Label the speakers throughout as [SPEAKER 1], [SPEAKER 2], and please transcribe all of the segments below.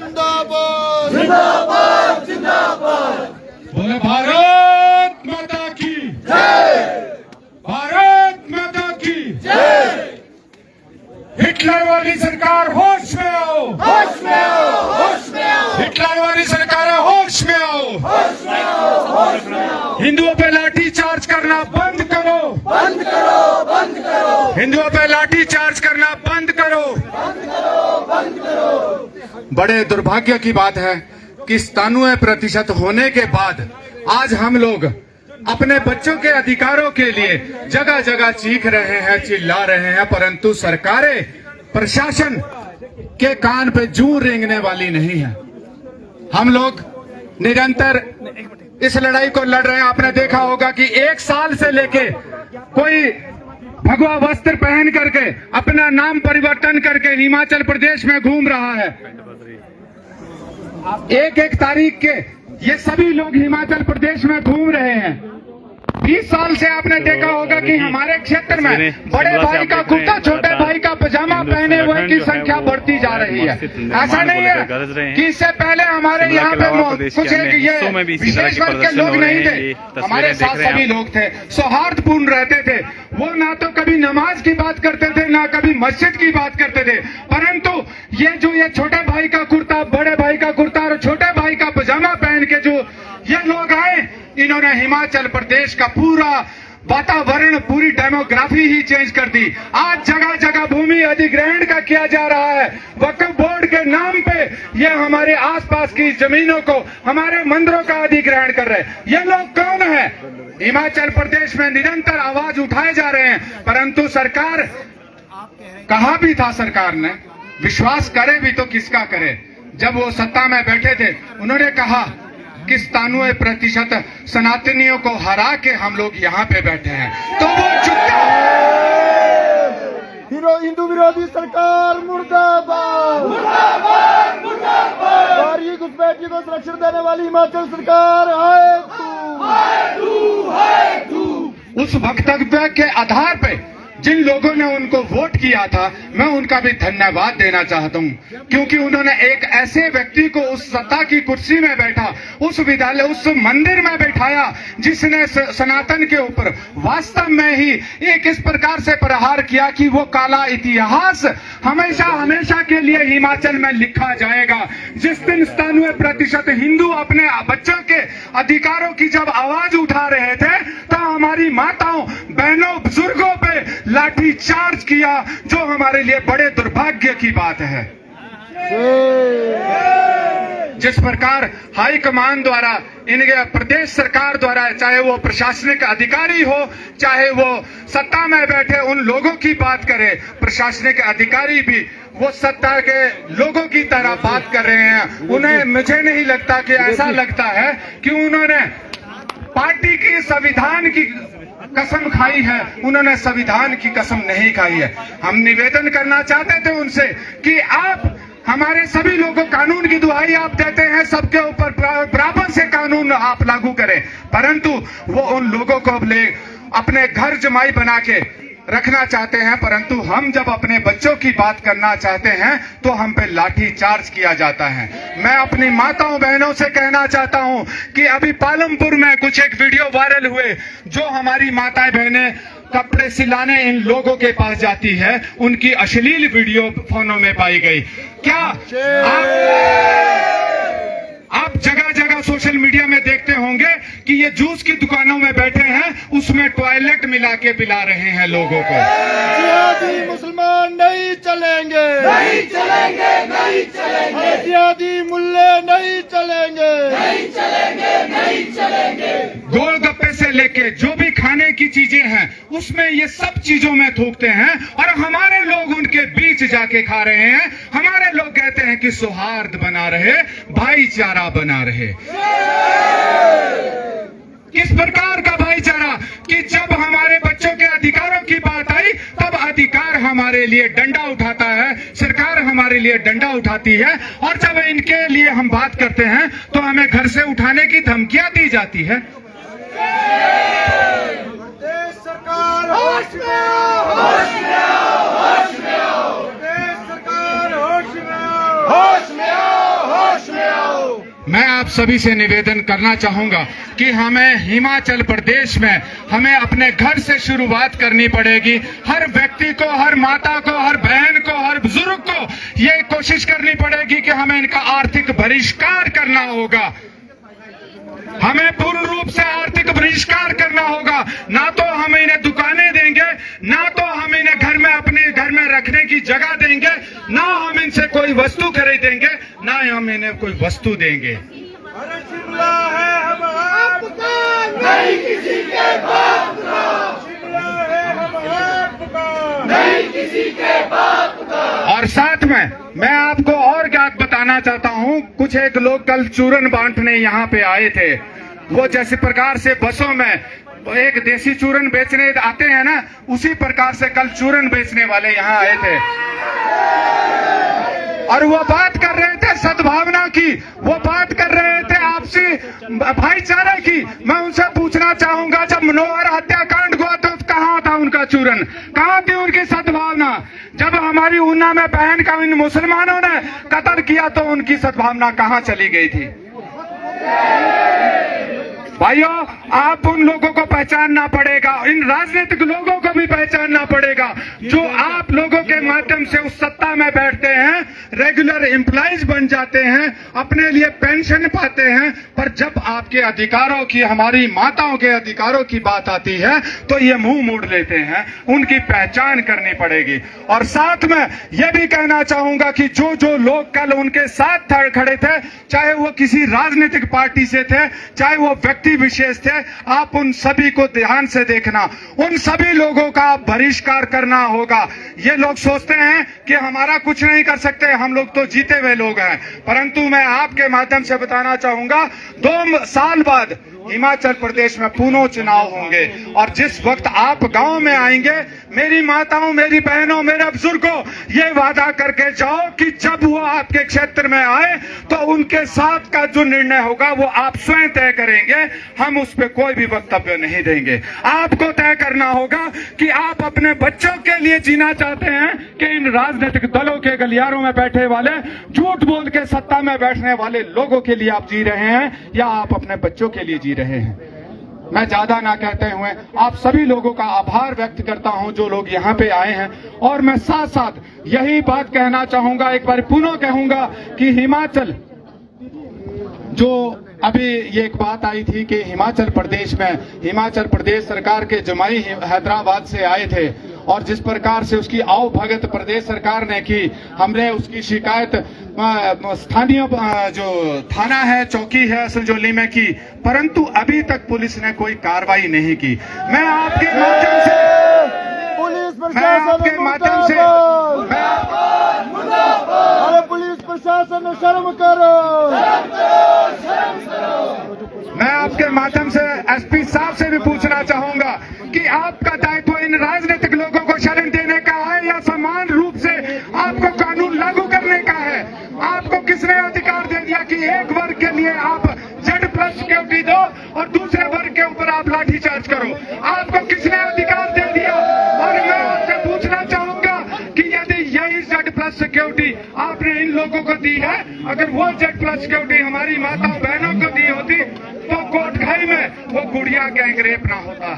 [SPEAKER 1] जिंदाबाद
[SPEAKER 2] जिंदाबाद जिंदाबाद।
[SPEAKER 3] बोले भारत माता की
[SPEAKER 2] जय,
[SPEAKER 3] भारत माता की
[SPEAKER 2] जय।
[SPEAKER 3] हिटलर वाली सरकार होश में आओ,
[SPEAKER 2] होश में आओ, होश में आओ,
[SPEAKER 3] हिटलर वाली सरकार होश में आओ,
[SPEAKER 2] होश में आओ, होश में आओ।
[SPEAKER 3] हिंदुओं पे लाठी चार्ज करना बंद करो,
[SPEAKER 2] बंद करो, बंद करो,
[SPEAKER 3] हिंदुओं पे लाठी चार्ज करना बंद करो।
[SPEAKER 2] बंद करो, बंद करो।
[SPEAKER 3] बड़े दुर्भाग्य की बात है कि 97% होने के बाद आज हम लोग अपने बच्चों के अधिकारों के लिए जगह जगह चीख रहे हैं, चिल्ला रहे हैं, परंतु सरकारें, प्रशासन के कान पे जूं रेंगने वाली नहीं है। हम लोग निरंतर इस लड़ाई को लड़ रहे हैं। आपने देखा होगा कि 1 साल से लेके कोई भगवा वस्त्र पहन करके अपना नाम परिवर्तन करके हिमाचल प्रदेश में घूम रहा है। 1-1 तारीख के ये सभी लोग हिमाचल प्रदेश में घूम रहे हैं। 20 साल से आपने देखा होगा कि हमारे क्षेत्र में बड़े भाई का कुर्ता, छोटे भाई का पजामा पहने हुए की संख्या बढ़ती जा रही है। ऐसा नहीं है कि इससे पहले हमारे यहाँ पे कुछ ये विशेष वर्ग के लोग नहीं थे, हमारे साथ सभी लोग थे, सौहार्दपूर्ण रहते थे। वो ना तो कभी नमाज की बात करते थे, ना कभी मस्जिद की बात करते थे, परंतु ये छोटे भाई का कुर्ता, बड़े भाई का कुर्ता और छोटे भाई का पजामा पहन के जो ये लोग आए, इन्होंने हिमाचल प्रदेश का पूरा वातावरण, पूरी डेमोग्राफी ही चेंज कर दी। आज जगह जगह भूमि अधिग्रहण का किया जा रहा है। वक्फ बोर्ड के नाम पे ये हमारे आसपास की जमीनों को, हमारे मंदिरों का अधिग्रहण कर रहे हैं। ये लोग कौन है? हिमाचल प्रदेश में निरंतर आवाज उठाए जा रहे हैं, परंतु सरकार, कहा भी था सरकार ने, विश्वास करे भी तो किसका करे। जब वो सत्ता में बैठे थे, उन्होंने कहा कि 97% सनातनियों को हरा के हम लोग यहाँ पे बैठे हैं, तो वो
[SPEAKER 1] हिंदू विरोधी सरकार मुर्दाबाद
[SPEAKER 2] मुर्दाबाद, मुर्दाबाद।
[SPEAKER 1] नारी घुसपैठी को संरक्षण देने वाली हिमाचल सरकार हाय तू,
[SPEAKER 2] हाय तू।
[SPEAKER 3] उस वक्तव्य के आधार पे जिन लोगों ने उनको वोट किया था, मैं उनका भी धन्यवाद देना चाहता हूं, क्योंकि उन्होंने एक ऐसे व्यक्ति को उस सत्ता की कुर्सी में बैठा, उस विद्यालय, उस मंदिर में बैठाया, जिसने सनातन के ऊपर वास्तव में ही एक इस प्रकार से प्रहार किया कि वो काला इतिहास हमेशा हमेशा के लिए हिमाचल में लिखा जाएगा। जिस दिन 97% हिंदू अपने बच्चों के अधिकारों की जब आवाज उठा रहे थे, तो हमारी माताओं, बहनों, बुजुर्गों पे लाठी चार्ज किया, जो हमारे लिए बड़े दुर्भाग्य की बात है। जिस प्रकार हाई कमान द्वारा, इनके प्रदेश सरकार द्वारा, चाहे वो प्रशासनिक अधिकारी हो, चाहे वो सत्ता में बैठे उन लोगों की बात करें, प्रशासनिक अधिकारी भी वो सत्ता के लोगों की तरह बात कर रहे हैं। उन्हें, मुझे नहीं लगता कि ऐसा लगता है कि उन्होंने पार्टी की, संविधान की कसम खाई है। उन्होंने संविधान की कसम नहीं खाई है। हम निवेदन करना चाहते थे उनसे कि आप हमारे सभी लोगों, कानून की दुहाई आप देते हैं, सबके ऊपर बराबर से कानून आप लागू करें, परंतु वो उन लोगों को अपने घर जमाई बना के रखना चाहते हैं, परंतु हम जब अपने बच्चों की बात करना चाहते हैं तो हम पे लाठी चार्ज किया जाता है। मैं अपनी माताओं बहनों से कहना चाहता हूं कि अभी पालमपुर में कुछ एक वीडियो वायरल हुए, जो हमारी माताएं बहनें कपड़े सिलाने इन लोगों के पास जाती है, उनकी अश्लील वीडियो फोनों में पाई गई। क्या आप जगह जगह सोशल मीडिया में देखते होंगे कि ये जूस की दुकानों में बैठे हैं, उसमें टॉयलेट मिला के पिला रहे हैं लोगों को।
[SPEAKER 1] जिहादी मुसलमान नहीं चलेंगे,
[SPEAKER 2] नहीं चलेंगे, नहीं चलेंगे।
[SPEAKER 1] जिहादी मुल्ले नहीं चलेंगे,
[SPEAKER 2] नहीं चलेंगे, नहीं चलेंगे।
[SPEAKER 3] गोलगप्पे से लेके जो भी खाने की चीजें हैं, उसमें ये सब चीजों में थूकते हैं, और हमारे लोग उनके बीच जाके खा रहे हैं। हमारे लोग कहते हैं कि सौहार्द बना रहे, भाईचारा बना रहे। किस प्रकार का भाईचारा कि जब हमारे बच्चों के अधिकारों की बात आई, तब अधिकार हमारे लिए डंडा उठाता है, सरकार हमारे लिए डंडा उठाती है, और जब इनके लिए हम बात करते हैं तो हमें घर से उठाने की धमकियां दी जाती है।
[SPEAKER 1] देश सरकार होश में आओ,
[SPEAKER 2] होश में आओ, होश में आओ।
[SPEAKER 1] देश सरकार होश में आओ,
[SPEAKER 2] होश में आओ,
[SPEAKER 3] मैं आप सभी से निवेदन करना चाहूंगा कि हमें हिमाचल प्रदेश में हमें अपने घर से शुरुआत करनी पड़ेगी। हर व्यक्ति को, हर माता को, हर बहन को, हर बुजुर्ग को ये कोशिश करनी पड़ेगी कि हमें इनका आर्थिक बहिष्कार करना होगा। हमें पूर्ण रूप से आर्थिक बहिष्कार करना होगा। ना तो हम इन्हें दुकानें देंगे, ना तो हम इन्हें घर में, अपने घर में रखने की जगह देंगे, ना हम इनसे कोई वस्तु खरीदेंगे, ना हम इन्हें कोई वस्तु देंगे।
[SPEAKER 1] शिमला है हम आपका,
[SPEAKER 2] नहीं किसी के बाप का,
[SPEAKER 1] शिमला है हम आपका,
[SPEAKER 2] नहीं किसी के बाप का।
[SPEAKER 3] और साथ में मैं आपको और क्या बताना चाहता हूं, कुछ एक लोग कल चूरन बांटने यहाँ पे आए थे। वो जैसे प्रकार से बसों में एक देसी चूरन बेचने आते हैं ना, उसी प्रकार से कल चूरन बेचने वाले यहाँ आए थे और वो बात कर रहे थे सद्भावना की, वो बात कर रहे थे आपसी भाईचारे की। मैं उनसे पूछना चाहूंगा, जब मनोहर हत्याकांड हुआ तो कहाँ था उनका चूरन, कहाँ थी उनकी सद्भावना? जब हमारी ऊना में बहन का इन मुसलमानों ने कत्ल किया तो उनकी सद्भावना कहाँ चली गई थी? भाइयों, आप उन लोगों को पहचानना पड़ेगा, इन राजनीतिक लोगों को भी पहचानना पड़ेगा जो आप लोगों के माध्यम से उस सत्ता में बैठते हैं, रेगुलर एम्प्लॉइज बन जाते हैं, अपने लिए पेंशन पाते हैं, पर जब आपके अधिकारों की, हमारी माताओं के अधिकारों की बात आती है तो ये मुंह मोड़ लेते हैं। उनकी पहचान करनी पड़ेगी। और साथ में यह भी कहना चाहूंगा कि जो जो लोग कल उनके साथ खड़े थे, चाहे वो किसी राजनीतिक पार्टी से थे, चाहे वो व्यक्ति विशेष थे, आप उन सभी को ध्यान से देखना। उन सभी लोगों का बहिष्कार करना होगा। ये लोग सोचते हैं कि हमारा कुछ नहीं कर सकते, हम लोग तो जीते हुए लोग हैं, परंतु मैं आपके माध्यम से बताना चाहूंगा 2 साल बाद हिमाचल प्रदेश में पुनः चुनाव होंगे और जिस वक्त आप गांव में आएंगे, मेरी माताओं, मेरी बहनों, मेरे बुजुर्गों, ये वादा करके जाओ कि जब वो आपके क्षेत्र में आए तो उनके साथ का जो निर्णय होगा वो आप स्वयं तय करेंगे। हम उस पर कोई भी वक्तव्य नहीं देंगे। आपको तय करना होगा कि आप अपने बच्चों के लिए जीना चाहते हैं कि इन राजनीतिक दलों के गलियारों में बैठे वाले, झूठ बोल के सत्ता में बैठने वाले लोगों के लिए आप जी रहे हैं, या आप अपने बच्चों के लिए जी रहे हैं। मैं ज्यादा ना कहते हुए आप सभी लोगों का आभार व्यक्त करता हूं जो लोग यहाँ पे आए हैं। और मैं साथ साथ यही बात कहना चाहूंगा, एक बार पुनः कहूंगा कि हिमाचल, जो अभी ये एक बात आई थी कि हिमाचल प्रदेश सरकार के जमाई हैदराबाद से आए थे और जिस प्रकार से उसकी आओ भगत प्रदेश सरकार ने की, हमने उसकी शिकायत स्थानीय जो थाना है, चौकी है संजौली में की, परंतु अभी तक पुलिस ने कोई कार्रवाई नहीं की। मैं आपके माध्यम से
[SPEAKER 1] पुलिस प्रशासन, अरे पुलिस प्रशासन शर्म करो।
[SPEAKER 3] मैं आपके माध्यम से एसपी साहब से भी पूछना चाहूंगा कि आपका दायित्व इन राजनीतिक लोगों को शरण देने का है या समान रूप से आपको कानून लागू करने का है? आपको किसने अधिकार दे दिया कि एक वर्ग के लिए आप Z+ सिक्योरिटी दो और दूसरे वर्ग के ऊपर आप लाठीचार्ज करो? आपको किसने अधिकार दे दिया? और मैं आपसे पूछना चाहूंगा कि यदि यही Z+ सिक्योरिटी आपने इन लोगों को दी है, अगर वो Z+ सिक्योरिटी हमारी माताओं बहनों को दी होती तो कोटखाई में वो गुड़िया गैंगरेप ना होता।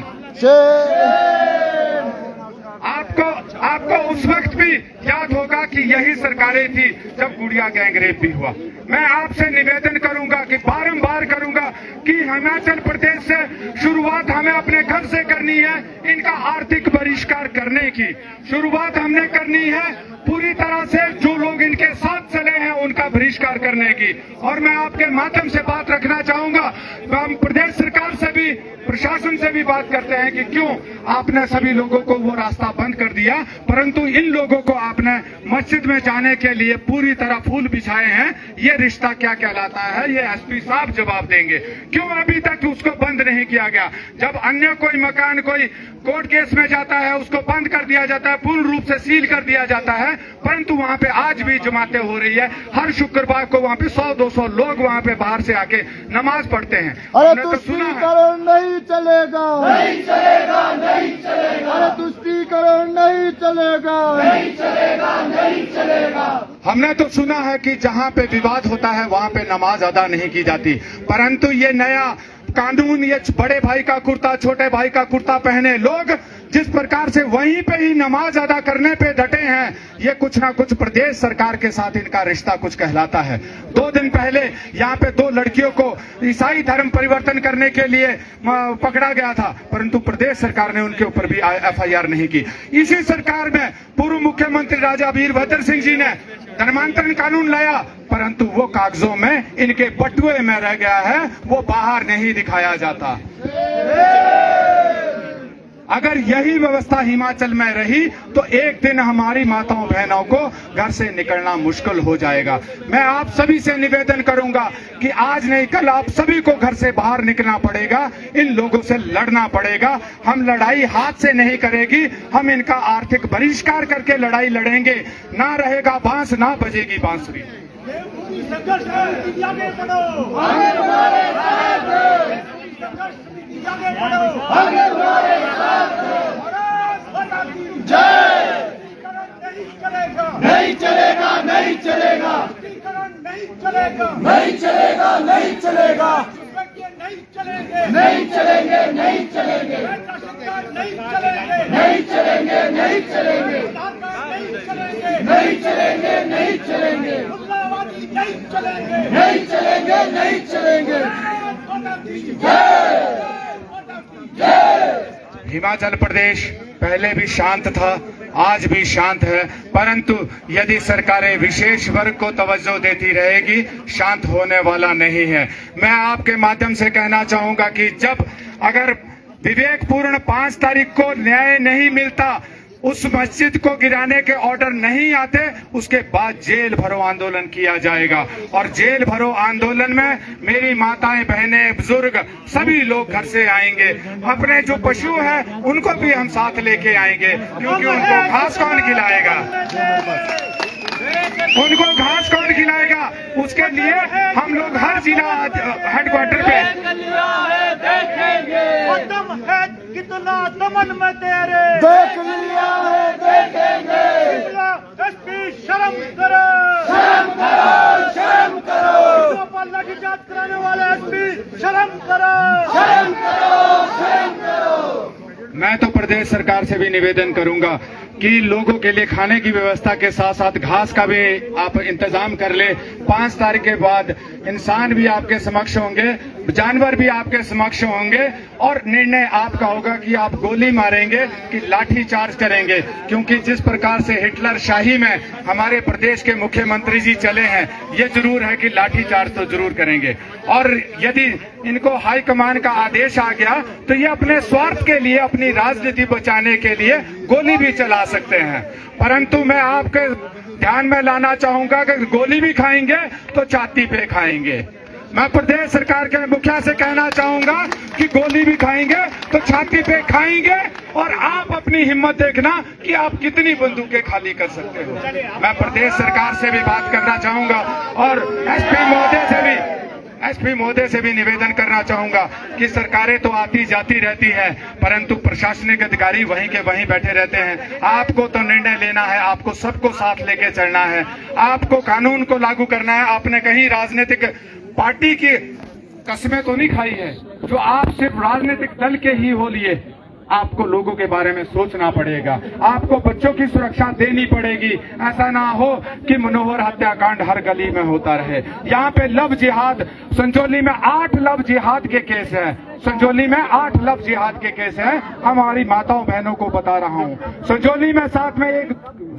[SPEAKER 3] आपको उस वक्त भी याद होगा कि यही सरकारें थी जब गुड़िया गैंगरेप भी हुआ। मैं आपसे निवेदन करूंगा कि बारंबार करूंगा कि हिमाचल प्रदेश से शुरुआत हमें अपने घर से करनी है। इनका आर्थिक बहिष्कार करने की शुरुआत हमने करनी है पूरी तरह से। जो लोग इनके साथ चले हैं उनका बहिष्कार करने की। और मैं आपके माध्यम से बात रखना चाहूंगा, हम प्रदेश सरकार से भी, प्रशासन से भी बात करते हैं कि क्यों आपने सभी लोगों को वो रास्ता बंद कर दिया, परंतु इन लोगों को आपने मस्जिद में जाने के लिए पूरी तरह फूल बिछाए हैं। ये रिश्ता क्या कहलाता है, ये एसपी साहब जवाब देंगे। क्यों अभी तक उसको बंद नहीं किया गया? जब अन्य कोई मकान कोई कोर्ट केस में जाता है उसको बंद कर दिया जाता है, पूर्ण रूप से सील कर दिया जाता है, परंतु वहां पे आज भी जमातें हो रही है। हर शुक्रवार को वहां पे 100-200 लोग वहां पे बाहर से आके नमाज पढ़ते हैं।
[SPEAKER 1] अरे तुष्टीकरण नहीं चलेगा,
[SPEAKER 2] नहीं चलेगा, नहीं चलेगा,
[SPEAKER 1] अरे तुष्टीकरण नहीं चलेगा,
[SPEAKER 2] नहीं चलेगा, नहीं चलेगा।
[SPEAKER 3] हमने तो सुना है कि जहां पे विवाद होता है वहां पे नमाज अदा नहीं की जाती, परंतु ये नया कानून, ये बड़े भाई का कुर्ता छोटे भाई का कुर्ता पहने लोग जिस प्रकार से वहीं पे ही नमाज अदा करने पे डटे हैं, ये कुछ ना कुछ प्रदेश सरकार के साथ इनका रिश्ता कुछ कहलाता है। 2 दिन पहले यहाँ पे 2 लड़कियों को ईसाई धर्म परिवर्तन करने के लिए पकड़ा गया था, परंतु प्रदेश सरकार ने उनके ऊपर भी FIR नहीं की। इसी सरकार में पूर्व मुख्यमंत्री राजा वीरभद्र सिंह जी ने धर्मांतरण कानून लाया, परंतु वो कागजों में इनके बटुए में रह गया है, वो बाहर नहीं दिखाया जाता। अगर यही व्यवस्था हिमाचल में रही तो एक दिन हमारी माताओं बहनों को घर से निकलना मुश्किल हो जाएगा। मैं आप सभी से निवेदन करूंगा कि आज नहीं कल आप सभी को घर से बाहर निकलना पड़ेगा, इन लोगों से लड़ना पड़ेगा। हम लड़ाई हाथ से नहीं करेगी, हम इनका आर्थिक बहिष्कार करके लड़ाई लड़ेंगे। ना रहेगा बांस, ना बजेगी बांसुरी।
[SPEAKER 2] नहीं चलेगा, नहीं चलेगा, नहीं चलेगा, नहीं चलेगा, नहीं चलेगा, नहीं चलेंगे, नहीं चलेंगे, नहीं चलेंगे, नहीं चलेंगे, नहीं चलेंगे, नहीं चलेंगे, नहीं चलेंगे, नहीं चलेंगे, नहीं चलेंगे, नहीं चलेंगे, नहीं चलेंगे।
[SPEAKER 3] हिमाचल प्रदेश पहले भी शांत था, आज भी शांत है, परंतु यदि सरकारें विशेष वर्ग को तवज्जो देती रहेगी, शांत होने वाला नहीं है। मैं आपके माध्यम से कहना चाहूंगा कि जब अगर विवेकपूर्ण 5 तारीख को न्याय नहीं मिलता, उस मस्जिद को गिराने के ऑर्डर नहीं आते, उसके बाद जेल भरो आंदोलन किया जाएगा। और जेल भरो आंदोलन में मेरी माताएं बहनें बुजुर्ग सभी लोग घर से आएंगे। अपने जो पशु हैं उनको भी हम साथ लेके आएंगे, क्योंकि उनको घास कौन खिलाएगा, उनको घास कौन खिलाएगा। उसके लिए हम लोग हर जिला हेडक्वार्टर पे
[SPEAKER 1] कितना दमन में तेरे देख लिया है, देखेंगे। एसपी शर्म करो, शर्म करो, शर्म करो। पर लाठीचार्ज कराने वाले एसपी शर्म करो, शर्म करो, शर्म करो।
[SPEAKER 3] मैं तो प्रदेश सरकार से भी निवेदन करूंगा कि लोगों के लिए खाने की व्यवस्था के साथ साथ घास का भी आप इंतजाम कर ले। 5 तारीख के बाद इंसान भी आपके समक्ष होंगे, जानवर भी आपके समक्ष होंगे, और निर्णय आपका होगा कि आप गोली मारेंगे कि लाठी चार्ज करेंगे। क्योंकि जिस प्रकार से हिटलर शाही में हमारे प्रदेश के मुख्यमंत्री जी चले हैं, ये जरूर है कि लाठी चार्ज तो जरूर करेंगे। और यदि इनको हाईकमान का आदेश आ गया तो ये अपने स्वार्थ के लिए, अपनी राजनीति बचाने के लिए गोली भी चला सकते हैं। परंतु मैं आपके ध्यान में लाना चाहूंगा कि गोली भी खाएंगे तो छाती पे खाएंगे। मैं प्रदेश सरकार के मुखिया से कहना चाहूंगा कि गोली भी खाएंगे तो छाती पे खाएंगे, और आप अपनी हिम्मत देखना कि आप कितनी बंदूकें खाली कर सकते हो। मैं प्रदेश सरकार से भी बात करना चाहूंगा और एसपी महोदय से भी निवेदन करना चाहूंगा कि सरकारें तो आती जाती रहती है, परंतु प्रशासनिक अधिकारी वहीं के वहीं बैठे रहते हैं। आपको तो निर्णय लेना है, आपको सबको साथ लेके चलना है, आपको कानून को लागू करना है। आपने कहीं राजनीतिक पार्टी की कस्में तो नहीं खाई है जो आप सिर्फ राजनीतिक दल के ही हो लिए। आपको लोगों के बारे में सोचना पड़ेगा, आपको बच्चों की सुरक्षा देनी पड़ेगी। ऐसा ना हो कि मनोहर हत्याकांड हर गली में होता रहे। यहाँ पे लव जिहाद, संजौली में 8 लव जिहाद के केस है, संजौली में 8 लव जिहाद के केस हैं। हमारी माताओं बहनों को बता रहा हूँ। संजौली में साथ में एक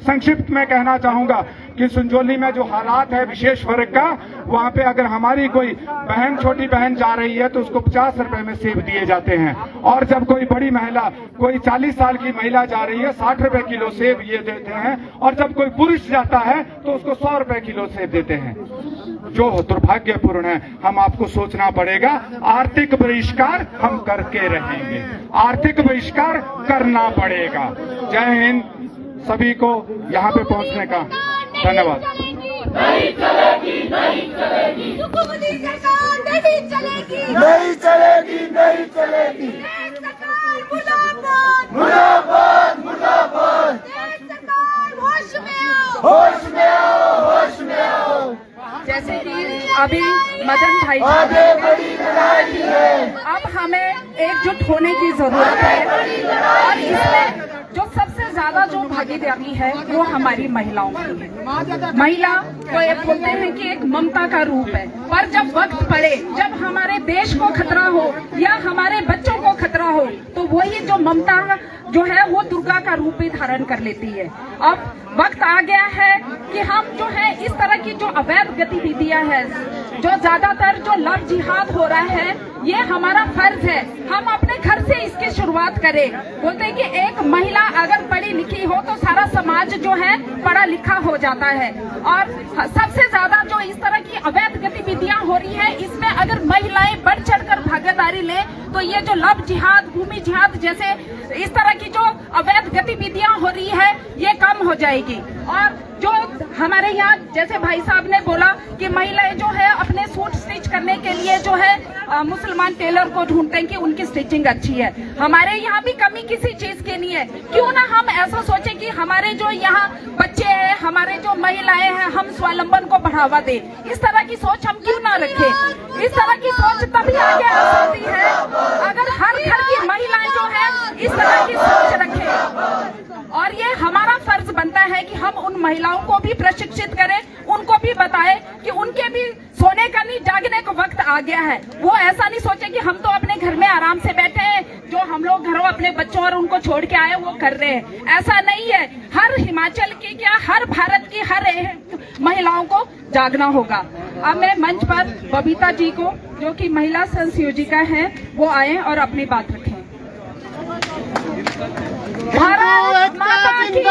[SPEAKER 3] संक्षिप्त में कहना चाहूंगा कि संजौली में जो हालात है विशेष वर्ग का, वहाँ पे अगर हमारी कोई बहन, छोटी बहन जा रही है तो उसको 50 रुपए में सेब दिए जाते हैं, और जब कोई बड़ी महिला, कोई 40 साल की महिला जा रही है 60 रुपए किलो सेब ये देते हैं, और जब कोई पुरुष जाता है तो उसको 100 रुपए किलो सेब देते हैं, जो दुर्भाग्यपूर्ण है। हम आपको सोचना पड़ेगा। आर्थिक बहिष्कार हम करके रहेंगे, आर्थिक बहिष्कार करना पड़ेगा। जय हिंद। सभी को यहाँ पे पहुँचने का धन्यवाद।
[SPEAKER 2] नहीं चलेगी, नहीं चलेगी,
[SPEAKER 4] सरकार नहीं चलेगी,
[SPEAKER 2] नहीं चलेगी, नहीं चलेगी।
[SPEAKER 4] सरकार मुर्दाबाद,
[SPEAKER 2] मुर्दाबाद, मुर्दाबाद।
[SPEAKER 4] सरकार होश में आओ,
[SPEAKER 2] होश में आओ,
[SPEAKER 5] जैसे कि अभी मदन भाई
[SPEAKER 2] आगे बड़ी लड़ाई है,
[SPEAKER 5] अब हमें एकजुट होने की जरूरत है और इसमें जो सबसे ज्यादा जो भागीदारी है वो हमारी महिलाओं की है। महिला तो ये बोलते हैं कि एक ममता का रूप है, पर जब वक्त पड़े, जब हमारे देश को खतरा हो या हमारे बच्चों को खतरा हो, तो वही जो ममता जो है वो दुर्गा का रूप भी धारण कर लेती है। अब वक्त आ गया है कि हम जो है इस तरह की जो अवैध गतिविधियां हैं, जो ज्यादातर जो लव जिहाद हो रहा है, ये हमारा फर्ज है। हम अपने घर से इसकी शुरुआत करें। बोलते हैं कि एक महिला अगर पढ़ी लिखी हो तो सारा समाज जो है पढ़ा लिखा हो जाता है। और सबसे ज्यादा जो इस तरह की अवैध गतिविधियां हो रही है, इसमें अगर महिलाएं बढ़ चढ़कर भागीदारी ले तो ये जो लव जिहाद, भूमि जिहाद जैसे इस तरह की जो अवैध गतिविधियां हो रही है, ये कम हो जाएगी। और जो हमारे यहाँ जैसे भाई साहब ने बोला कि महिलाएं जो है अपने सूट स्टिच करने के लिए जो है मुसलमान टेलर को ढूंढते हैं कि उनकी स्टिचिंग अच्छी है। हमारे यहाँ भी कमी किसी चीज की नहीं है। क्यों ना हम ऐसा सोचें कि हमारे जो यहाँ बच्चे हैं, हमारे जो महिलाएं हैं, हम स्वावलंबन को बढ़ावा दें। इस तरह की सोच हम क्यों ना रखें? इस तरह की सोच तभी आगे आ सकती है अगर हर घर की महिलाएं जो है इस तरह की सोच रखें। और ये हमारा फर्ज बनता है कि हम उन महिलाओं को भी प्रशिक्षित करें, उनको भी बताएं कि उनके भी सोने का नहीं, जागने का वक्त आ गया है। वो ऐसा नहीं सोचे कि हम तो अपने घर में आराम से बैठे हैं, जो हम लोग घरों अपने बच्चों और उनको छोड़ के आए वो कर रहे हैं। ऐसा नहीं है। हर हिमाचल की क्या, हर भारत की हर महिलाओं को जागना होगा। अब मैं मंच पर बबीता जी को, जो कि महिला संयोजिका है, वो आए और अपनी बात रखें। भारत माता की,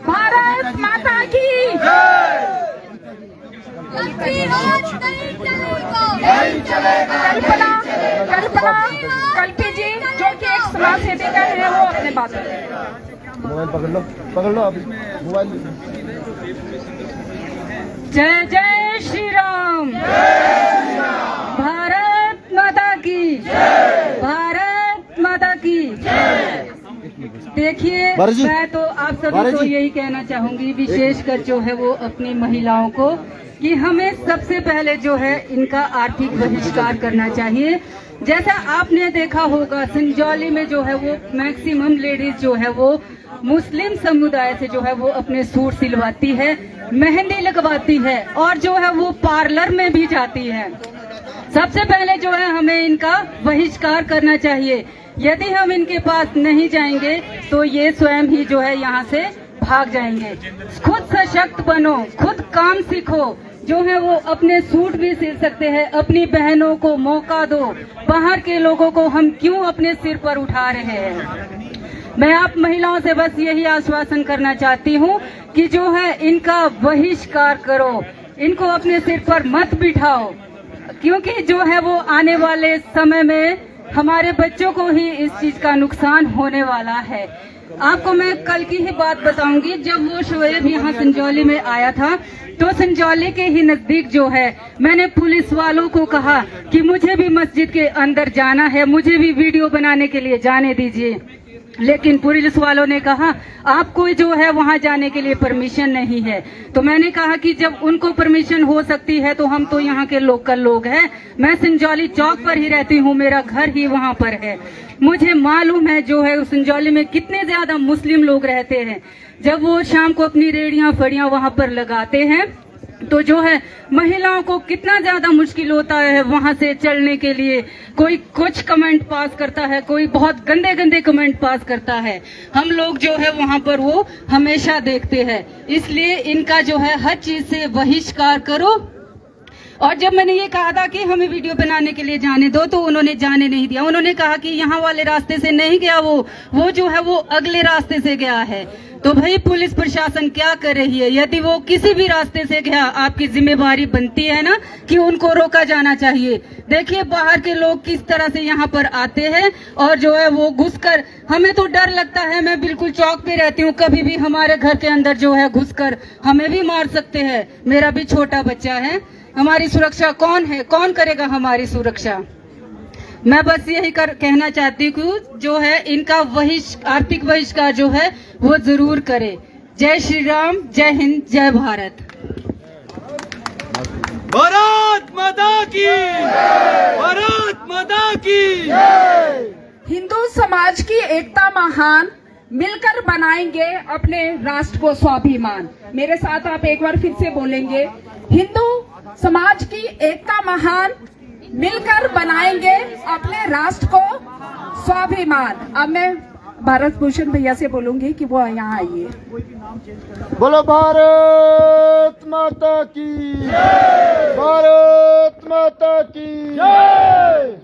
[SPEAKER 5] भारत माता की। कल्पी जी जो कि एक समाज सेविका है, वो अपने बात रखें।
[SPEAKER 2] मोबाइल पकड़ लो अभी मोबाइल।
[SPEAKER 5] जय जय श्री राम। भारत माता की, भारत माता की। देखिए, मैं तो आप सभी को यही कहना चाहूंगी, विशेषकर जो है वो अपनी महिलाओं को, कि हमें सबसे पहले जो है इनका आर्थिक बहिष्कार करना चाहिए। जैसा आपने देखा होगा, संजौली में जो है वो मैक्सिमम लेडीज जो है वो मुस्लिम समुदाय से जो है वो अपने सूट सिलवाती है, मेहंदी लगवाती है और जो है वो पार्लर में भी जाती है। सबसे पहले जो है हमें इनका बहिष्कार करना चाहिए। यदि हम इनके पास नहीं जाएंगे तो ये स्वयं ही जो है यहाँ से भाग जाएंगे। खुद सशक्त बनो, खुद काम सीखो। जो है वो अपने सूट भी सिल सकते हैं। अपनी बहनों को मौका दो। बाहर के लोगों को हम क्यों अपने सिर पर उठा रहे हैं? मैं आप महिलाओं से बस यही आश्वासन करना चाहती हूँ कि जो है इनका बहिष्कार करो, इनको अपने सिर पर मत बिठाओ, क्योंकि जो है वो आने वाले समय में हमारे बच्चों को ही इस चीज का नुकसान होने वाला है। आपको मैं कल की ही बात बताऊंगी। जब वो शोएब यहाँ संजौली में आया था तो संजौली के ही नजदीक जो है मैंने पुलिस वालों को कहा कि मुझे भी मस्जिद के अंदर जाना है, मुझे भी वीडियो बनाने के लिए जाने दीजिए। लेकिन पुलिस वालों ने कहा आपको जो है वहां जाने के लिए परमिशन नहीं है। तो मैंने कहा कि जब उनको परमिशन हो सकती है तो हम तो यहाँ के लोकल लोग हैं। मैं संजौली चौक पर ही रहती हूँ, मेरा घर ही वहाँ पर है। मुझे मालूम है जो है संजौली में कितने ज्यादा मुस्लिम लोग रहते हैं। जब वो शाम को अपनी रेड़ियां फड़ियां वहाँ पर लगाते हैं तो जो है महिलाओं को कितना ज्यादा मुश्किल होता है वहां से चलने के लिए। कोई कुछ कमेंट पास करता है, कोई बहुत गंदे गंदे कमेंट पास करता है। हम लोग जो है वहां पर वो हमेशा देखते हैं। इसलिए इनका जो है हर चीज से बहिष्कार करो। और जब मैंने ये कहा था कि हमें वीडियो बनाने के लिए जाने दो तो उन्होंने जाने नहीं दिया। उन्होंने कहा कि यहाँ वाले रास्ते से नहीं गया, वो जो है वो अगले रास्ते से गया है। तो भाई पुलिस प्रशासन क्या कर रही है? यदि वो किसी भी रास्ते से गया, आपकी जिम्मेवारी बनती है ना कि उनको रोका जाना चाहिए। देखिए बाहर के लोग किस तरह से यहाँ पर आते हैं और जो है वो घुसकर, हमें तो डर लगता है। मैं बिल्कुल चौक पे रहती हूँ, कभी भी हमारे घर के अंदर जो है घुसकर हमें भी मार सकते हैं। मेरा भी छोटा बच्चा है। हमारी सुरक्षा कौन है? कौन करेगा हमारी सुरक्षा? मैं बस यही कहना चाहती हूँ जो है इनका आर्थिक बहिष्कार जो है वो जरूर करे। जय श्री राम, जय हिंद, जय भारत।
[SPEAKER 1] भारत माता की, भारत माता की।
[SPEAKER 6] हिंदू समाज की एकता महान, मिलकर बनाएंगे अपने राष्ट्र को स्वाभिमान। मेरे साथ आप एक बार फिर से बोलेंगे, हिंदू समाज की एकता महान, मिलकर बनाएंगे अपने राष्ट्र को स्वाभिमान। अब मैं भारत भूषण भैया से बोलूंगी कि वो यहाँ आइए।
[SPEAKER 2] बोलो भारत माता की, भारत माता की जय।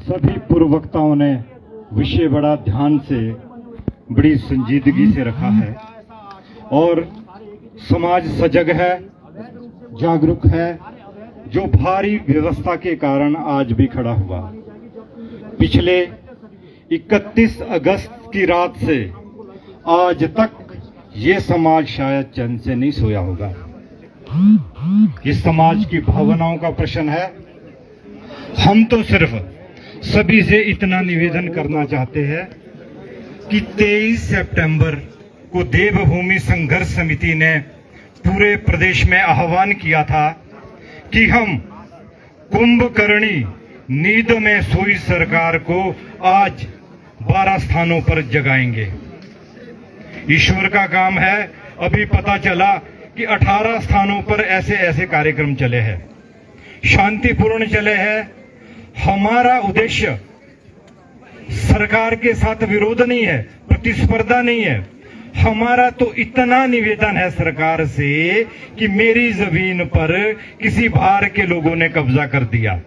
[SPEAKER 7] सभी पूर्व वक्ताओं ने विषय बड़ा ध्यान से, बड़ी संजीदगी से रखा है और समाज सजग है, जागरूक है, जो भारी व्यवस्था के कारण आज भी खड़ा हुआ। पिछले 31 अगस्त की रात से आज तक ये समाज शायद चैन से नहीं सोया होगा। इस समाज की भावनाओं का प्रश्न है। हम तो सिर्फ सभी से इतना निवेदन करना चाहते हैं कि 23 सितंबर को देवभूमि संघर्ष समिति ने पूरे प्रदेश में आह्वान किया था कि हम कुंभकर्णी नींद में सोई सरकार को आज 12 स्थानों पर जगाएंगे। ईश्वर का काम है। अभी पता चला कि 18 स्थानों पर ऐसे ऐसे कार्यक्रम चले हैं, शांतिपूर्ण चले हैं। हमारा उद्देश्य सरकार के साथ विरोध नहीं है, प्रतिस्पर्धा नहीं है। हमारा तो इतना निवेदन है सरकार से कि मेरी जमीन पर किसी बाहर के लोगों ने कब्जा कर दिया।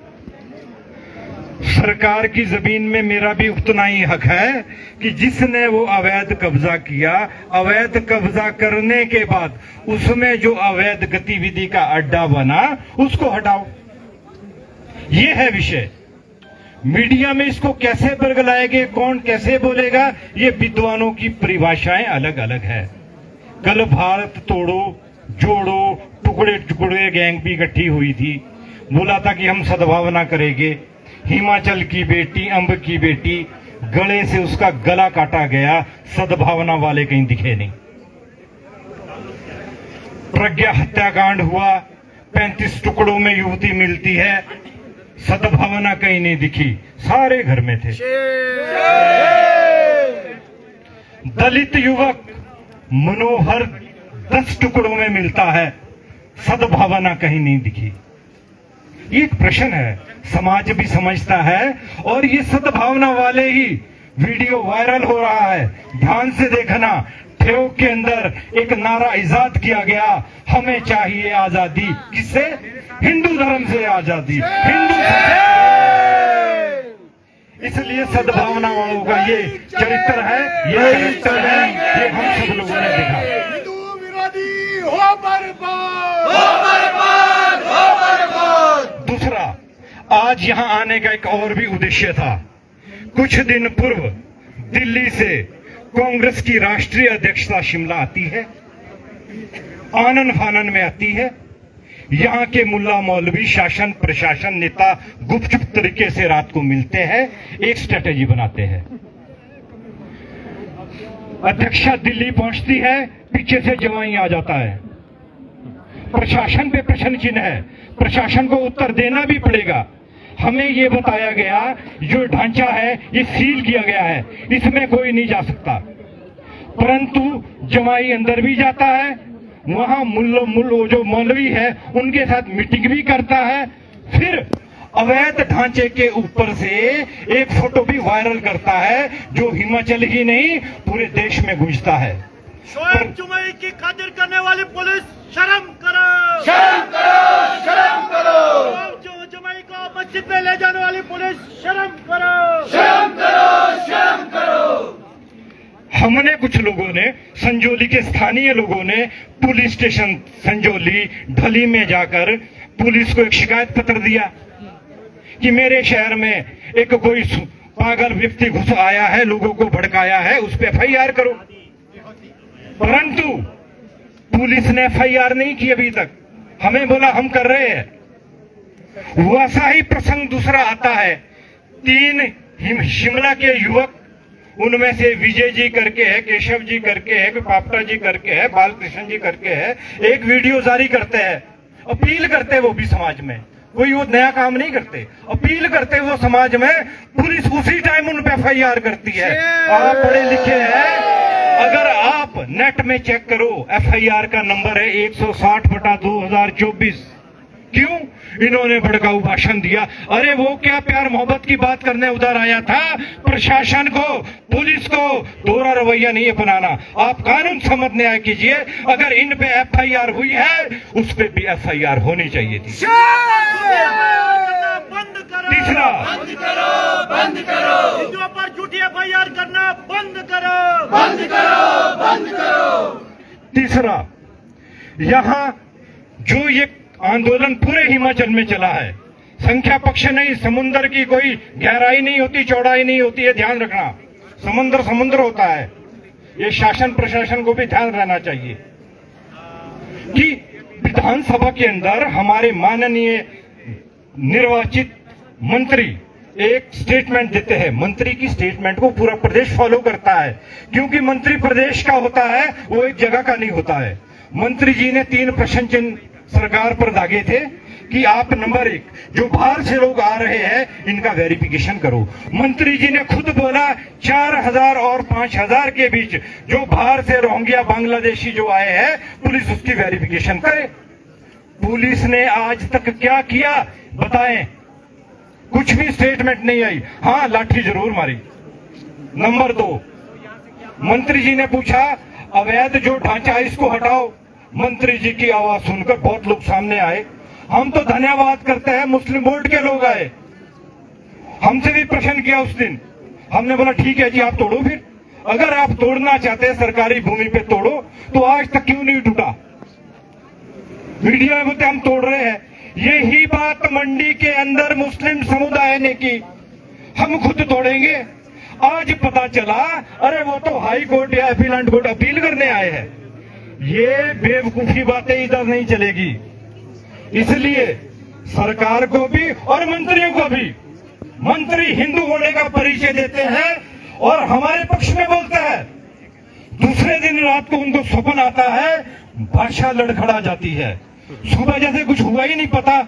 [SPEAKER 7] सरकार की जमीन में मेरा भी उतना ही हक है कि जिसने वो अवैध कब्जा किया, अवैध कब्जा करने के बाद उसमें जो अवैध गतिविधि का अड्डा बना उसको हटाओ। ये है विषय। मीडिया में इसको कैसे बरगलाएंगे, कौन कैसे बोलेगा, ये विद्वानों की परिभाषाएं अलग अलग है। कल भारत तोड़ो जोड़ो टुकड़े टुकड़े गैंग भी इकट्ठी हुई थी, बोला था कि हम सद्भावना करेंगे। हिमाचल की बेटी, अंब की बेटी, गले से उसका गला काटा गया, सद्भावना वाले कहीं दिखे नहीं। प्रज्ञा हत्याकांड हुआ, 35 टुकड़ों में युवती मिलती है, सद्भावना कहीं नहीं दिखी, सारे घर में थे। दलित युवक मनोहर 10 टुकड़ों में मिलता है, सद्भावना कहीं नहीं दिखी। ये एक प्रश्न है, समाज भी समझता है और ये सद्भावना वाले ही वीडियो वायरल हो रहा है। ध्यान से देखना, ठेव के अंदर एक नारा इजाद किया गया, हमें चाहिए आजादी। किससे? हिंदू धर्म से आजादी, हिंदू से। इसलिए सद्भावना वालों का ये चरित्र है, ये चरित्र है, ये हम सब लोगों ने देखा।
[SPEAKER 1] हिंदू विरोधी हो बर्बाद, हो बर्बाद, हो बर्बाद।
[SPEAKER 7] दूसरा, आज यहां आने का एक और भी उद्देश्य था। कुछ दिन पूर्व दिल्ली से कांग्रेस की राष्ट्रीय अध्यक्षता शिमला आती है, आनन फानन में आती है। यहां के मुल्ला मौलवी, शासन प्रशासन नेता गुपचुप तरीके से रात को मिलते हैं, एक स्ट्रेटेजी बनाते हैं। अध्यक्षा दिल्ली पहुंचती है, पीछे से जवाई आ जाता है। प्रशासन पे प्रश्न चिन्ह है, प्रशासन को उत्तर देना भी पड़ेगा। हमें ये बताया गया जो ढांचा है ये सील किया गया है, इसमें कोई नहीं जा सकता। परंतु जमाई अंदर भी जाता है, वहां जो मौलवी है उनके साथ मीटिंग भी करता है, फिर अवैध ढांचे के ऊपर से एक फोटो भी वायरल करता है जो हिमाचल ही नहीं पूरे देश में गूंजता है।
[SPEAKER 1] शोएब जुमई की खातिर करने वाली पुलिस, शर्म करो, शर्म करो, शर्म करो। जो जुमई को मस्जिद में ले जाने वाली पुलिस, शर्म करो, शर्म करो, शर्म करो।
[SPEAKER 7] हमने कुछ लोगों ने, संजौली के स्थानीय लोगों ने पुलिस स्टेशन संजौली ढली में जाकर पुलिस को एक शिकायत पत्र दिया कि मेरे शहर में एक कोई पागल व्यक्ति घुस आया है, लोगों को भड़काया है, उस पर FIR करो। परंतु पुलिस ने FIR नहीं की अभी तक। हमें बोला हम कर रहे हैं। वैसा ही प्रसंग दूसरा आता है। 3 शिमला के युवक, उनमें से विजय जी करके है, केशव जी करके है, पापटा जी करके है, बालकृष्ण जी करके है, एक वीडियो जारी करते हैं अपील करते वो भी समाज में, कोई वो नया काम नहीं करते, अपील करते वो समाज में, पुलिस उसी टाइम उन पे FIR करती है। आप पढ़े लिखे हैं, अगर आप नेट में चेक करो FIR का नंबर है 160/2024। क्यों? इन्होंने भड़काऊ भाषण दिया। अरे वो क्या प्यार मोहब्बत की बात करने उधर आया था। प्रशासन को, पुलिस को दोहरा रवैया नहीं अपनाना, आप कानून सम्मत न्याय कीजिए। अगर इन पे FIR हुई है, उस पे भी FIR होनी चाहिए थी।
[SPEAKER 1] बंद करो,
[SPEAKER 7] तीसरा,
[SPEAKER 1] बंद करो, बंद करो, हिंदुओं पर झूठी FIR करना बंद करो, बंद करो, बंद करो।
[SPEAKER 7] तीसरा, यहां जो ये आंदोलन पूरे हिमाचल में चला है, संख्या पक्ष नहीं, समुद्र की कोई गहराई नहीं होती, चौड़ाई नहीं होती है, ध्यान रखना। समुद्र समुद्र होता है। ये शासन प्रशासन को भी ध्यान रहना चाहिए कि विधानसभा के अंदर हमारे माननीय निर्वाचित मंत्री एक स्टेटमेंट देते हैं। मंत्री की स्टेटमेंट को पूरा प्रदेश फॉलो करता है, क्योंकि मंत्री प्रदेश का होता है, वो एक जगह का नहीं होता है। मंत्री जी ने 3 प्रश्न चिन्ह सरकार पर दागे थे कि आप नंबर 1, जो बाहर से लोग आ रहे हैं इनका वेरिफिकेशन करो। मंत्री जी ने खुद बोला 4000 और 5000 के बीच जो बाहर से रोहिंग्या बांग्लादेशी जो आए हैं, पुलिस उसकी वेरिफिकेशन करे। पुलिस ने आज तक क्या किया बताएं? कुछ भी स्टेटमेंट नहीं आई। हाँ, लाठी जरूर मारी। नंबर 2, मंत्री जी ने पूछा अवैध जो ढांचा है इसको हटाओ। मंत्री जी की आवाज सुनकर बहुत लोग सामने आए। हम तो धन्यवाद करते हैं, मुस्लिम बोर्ड के लोग आए, हमसे भी प्रश्न किया उस दिन। हमने बोला ठीक है जी, आप तोड़ो। फिर अगर आप तोड़ना चाहते हैं सरकारी भूमि पे तोड़ो, तो आज तक क्यों नहीं टूटा? मीडिया में बोलते हम तोड़ रहे हैं। यही बात मंडी के अंदर मुस्लिम समुदाय ने की, हम खुद तोड़ेंगे। आज पता चला अरे वो तो हाई कोर्ट या अपीलेंट कोर्ट अपील करने आए हैं। ये बेवकूफी बातें इधर नहीं चलेगी। इसलिए सरकार को भी और मंत्रियों को भी, मंत्री हिंदू होने का परिचय देते हैं और हमारे पक्ष में बोलते हैं, दूसरे दिन रात को उनको सपन आता है, भाषा लड़खड़ा जाती है। सुबह जैसे कुछ हुआ ही नहीं पता,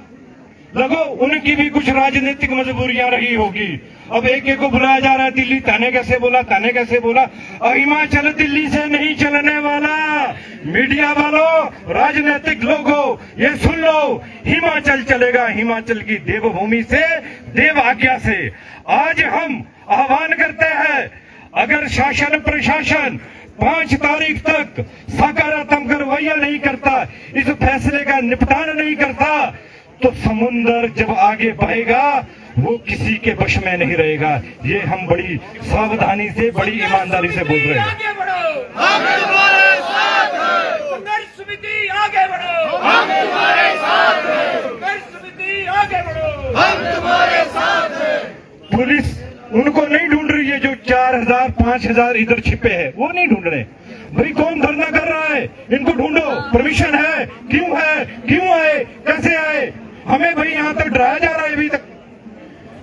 [SPEAKER 7] लगो उनकी भी कुछ राजनीतिक मजबूरियां रही होगी। अब एक को बुलाया जा रहा है दिल्ली, ताने कैसे बोला, ताने कैसे बोला। हिमाचल दिल्ली से नहीं चलने वाला। मीडिया वालों, राजनीतिक लोगों, ये सुन लो, हिमाचल चलेगा, हिमाचल की देवभूमि से, देव आज्ञा से। आज हम आह्वान करते हैं, अगर शासन प्रशासन 5 तारीख तक सकारात्मक रवैया नहीं करता, इस फैसले का निपटान नहीं करता, तो समुद्र जब आगे बहेगा वो किसी के वश में नहीं रहेगा। ये हम बड़ी सावधानी से, बड़ी ईमानदारी से बोल रहे हैं।
[SPEAKER 1] आगे बढ़ो, हम तुम्हारे साथ हैं। संघर्ष समिति आगे बढ़ो, हम तुम्हारे साथ हैं। संघर्ष समिति आगे बढ़ो, हम तुम्हारे साथ हैं।
[SPEAKER 7] पुलिस उनको नहीं ढूंढ रही है जो 4000 5000 इधर छिपे हैं, वो नहीं ढूंढ रहे। भाई कौन धरना कर रहा है, इनको ढूंढो। परमिशन है, क्यों है, क्यों आए, कैसे आए? हमें भाई यहां तक डराया जा रहा है अभी तक।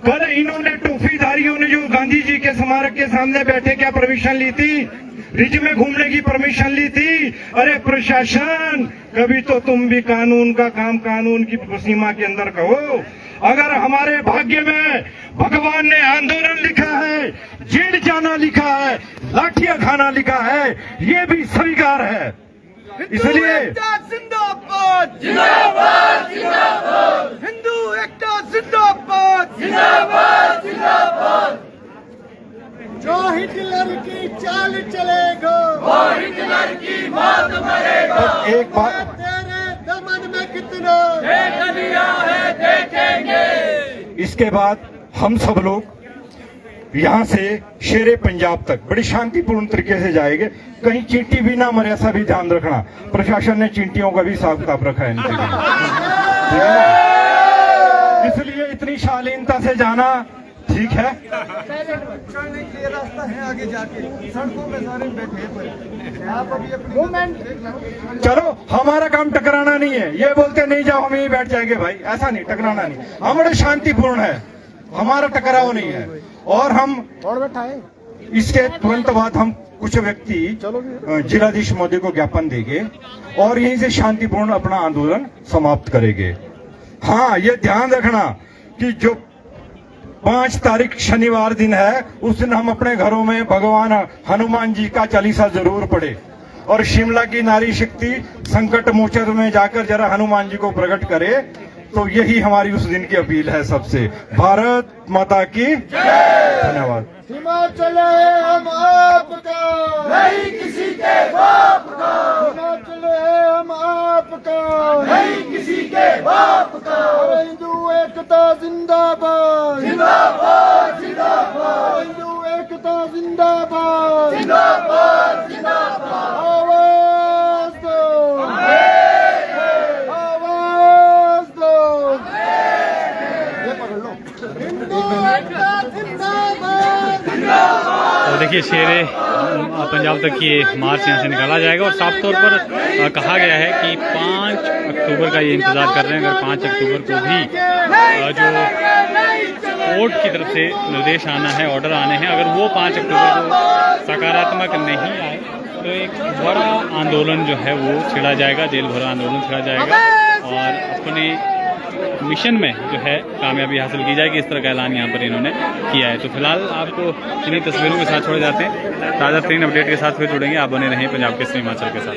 [SPEAKER 7] कल इन्होंने टोपीधारियों ने जो गांधी जी के स्मारक के सामने बैठे क्या परमिशन ली थी? रिज में घूमने की परमिशन ली थी। अरे प्रशासन, कभी तो तुम भी कानून का काम कानून की सीमा के अंदर कहो। अगर हमारे भाग्य में भगवान ने आंदोलन लिखा है, जेल जाना लिखा है, लाठियां खाना लिखा है, ये भी स्वीकार है। इसलिए
[SPEAKER 1] जिंदाबाद, जिंदाबाद, जिंदाबाद। हिंदू एकता जिंदाबाद, जिंदाबाद, जिंदाबाद। जो हिटलर की चाल चलेगा, वो हिटलर की मौत मरेगा।
[SPEAKER 7] एक बात,
[SPEAKER 1] तेरे दमन में कितना देख लिया है, देखेंगे।
[SPEAKER 7] इसके बाद हम सब लोग यहाँ से शेरे पंजाब तक बड़ी शांतिपूर्ण तरीके से जाएंगे। कहीं चींटी भी ना मरे, ऐसा भी ध्यान रखना। प्रशासन ने चींटियों का भी हिसाब किताब रखा है इनके लिए, इसलिए इतनी शालीनता से जाना ठीक है।
[SPEAKER 2] रास्ता है आगे जाके, सड़कों में सारे बैठे पड़े। आप अभी अपनी
[SPEAKER 7] चलो, हमारा काम टकराना नहीं है। ये बोलते नहीं जाओ हम यहीं बैठ जाएंगे, भाई ऐसा नहीं, टकराना नहीं। हम बड़े शांतिपूर्ण है, हमारा टकराव नहीं है। और हम
[SPEAKER 2] और बैठा है
[SPEAKER 7] इसके तुरंत बाद हम कुछ व्यक्ति जिलाधीश महोदय को ज्ञापन देंगे और यहीं से शांतिपूर्ण अपना आंदोलन समाप्त करेंगे। हाँ, ये ध्यान रखना कि जो 5 तारीख शनिवार दिन है, उस दिन हम अपने घरों में भगवान हनुमान जी का चालीसा जरूर पढ़े और शिमला की नारी शक्ति संकट मोचन में जाकर जरा हनुमान जी को प्रकट करे। तो यही हमारी उस दिन की अपील है सबसे। भारत माता की जय। धन्यवाद।
[SPEAKER 2] हिमाचल है हम आपका, नहीं किसी के बाप का। हिमाचल है हम आपका, नहीं किसी के बाप का। हिंदू एकता जिंदाबाद, जिंदाबाद जिंदाबाद। हिंदू एकता जिंदाबाद, जिंदाबाद जिंदाबाद। आवाज दो, आवाज दो। ये पकड़ लो। हिंदू एकता जिंदाबाद।
[SPEAKER 8] और देखिए शेरे पंजाब तक ये मार्च यहाँ से निकाला जाएगा और साफ तौर पर कहा गया है कि 5 अक्टूबर का ये इंतजार कर रहे हैं। अगर 5 अक्टूबर को भी जो कोर्ट की तरफ से निर्देश आना है, ऑर्डर आने हैं, अगर वो 5 अक्टूबर को सकारात्मक नहीं आए तो एक बड़ा आंदोलन जो है वो छिड़ा जाएगा, जेल भरा आंदोलन छिड़ा जाएगा और अपने मिशन में जो है कामयाबी हासिल की जाएगी। इस तरह का ऐलान यहाँ पर इन्होंने किया है। तो फिलहाल आपको इन्हीं तस्वीरों के साथ छोड़े जाते हैं। ताज़ा तरीन अपडेट के साथ फिर जुड़ेंगे। आप बने रहें पंजाब केसरी हिमाचल के साथ।